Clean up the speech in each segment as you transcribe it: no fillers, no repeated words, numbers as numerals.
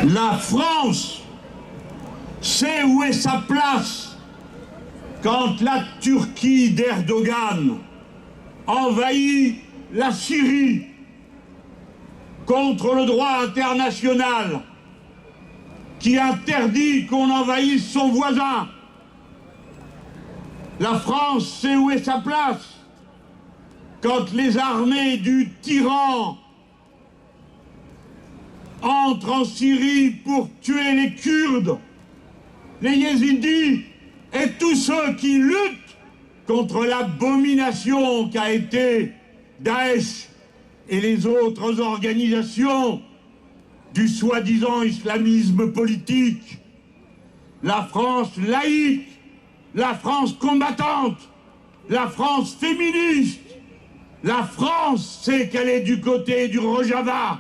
La France sait où est sa place quand la Turquie d'Erdogan envahit la Syrie contre le droit international qui interdit qu'on envahisse son voisin. La France sait où est sa place quand les armées du tyran entrent en Syrie pour tuer les Kurdes, les Yézidis et tous ceux qui luttent contre l'abomination qu'a été Daesh et les autres organisations du soi-disant islamisme politique. La France laïque, la France combattante, la France féministe, la France sait qu'elle est du côté du Rojava.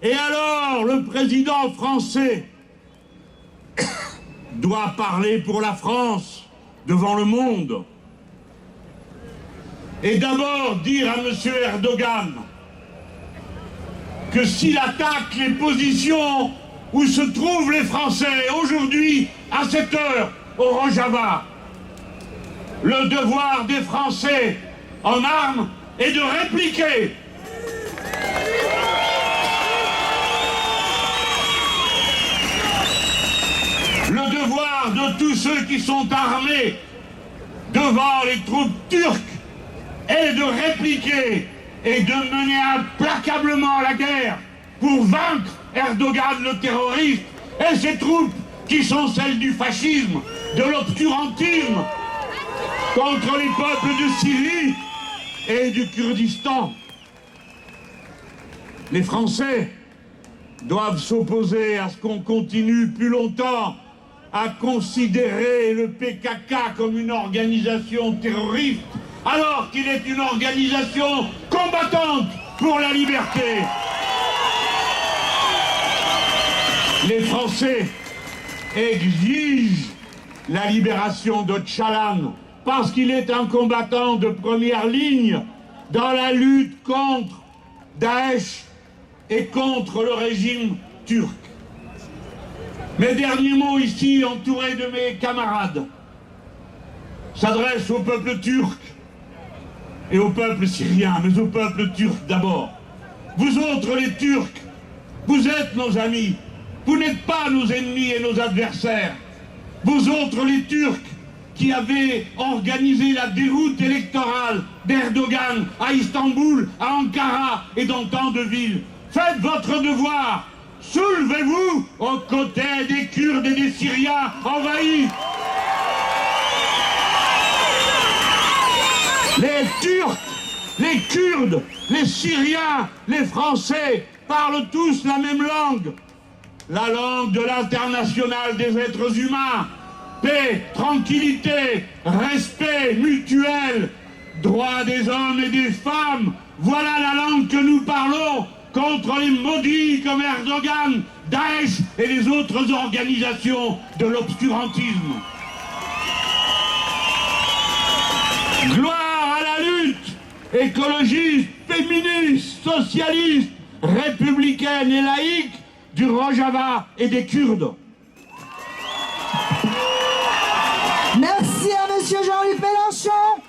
Et alors, le président français doit parler pour la France devant le monde. Et d'abord dire à M. Erdogan que s'il attaque les positions où se trouvent les Français aujourd'hui, à cette heure, au Rojava, le devoir des Français en armes est de répliquer. Le devoir de tous ceux qui sont armés devant les troupes turques est de répliquer et de mener implacablement la guerre pour vaincre Erdogan le terroriste et ses troupes qui sont celles du fascisme, de l'obscurantisme contre les peuples de Syrie et du Kurdistan. Les Français doivent s'opposer à ce qu'on continue plus longtemps à considérer le PKK comme une organisation terroriste, alors qu'il est une organisation combattante pour la liberté. Les Français exigent la libération de Öcalan parce qu'il est un combattant de première ligne dans la lutte contre Daesh et contre le régime turc. Mes derniers mots ici, entourés de mes camarades, s'adressent au peuple turc et au peuple syrien, mais au peuple turc d'abord. Vous autres les Turcs, vous êtes nos amis, vous n'êtes pas nos ennemis et nos adversaires. Vous autres les Turcs qui avez organisé la déroute électorale d'Erdogan à Istanbul, à Ankara et dans tant de villes, faites votre devoir. Soulevez-vous aux côtés des Kurdes et des Syriens envahis. Les Turcs, les Kurdes, les Syriens, les Français parlent tous la même langue. La langue de l'international des êtres humains. Paix, tranquillité, respect mutuel, droit des hommes et des femmes. Voilà la langue que nous parlons contre les maudits comme Erdogan, Daesh et les autres organisations de l'obscurantisme. Gloire à la lutte écologiste, féministe, socialiste, républicaine et laïque du Rojava et des Kurdes. Merci à Monsieur Jean-Luc Mélenchon.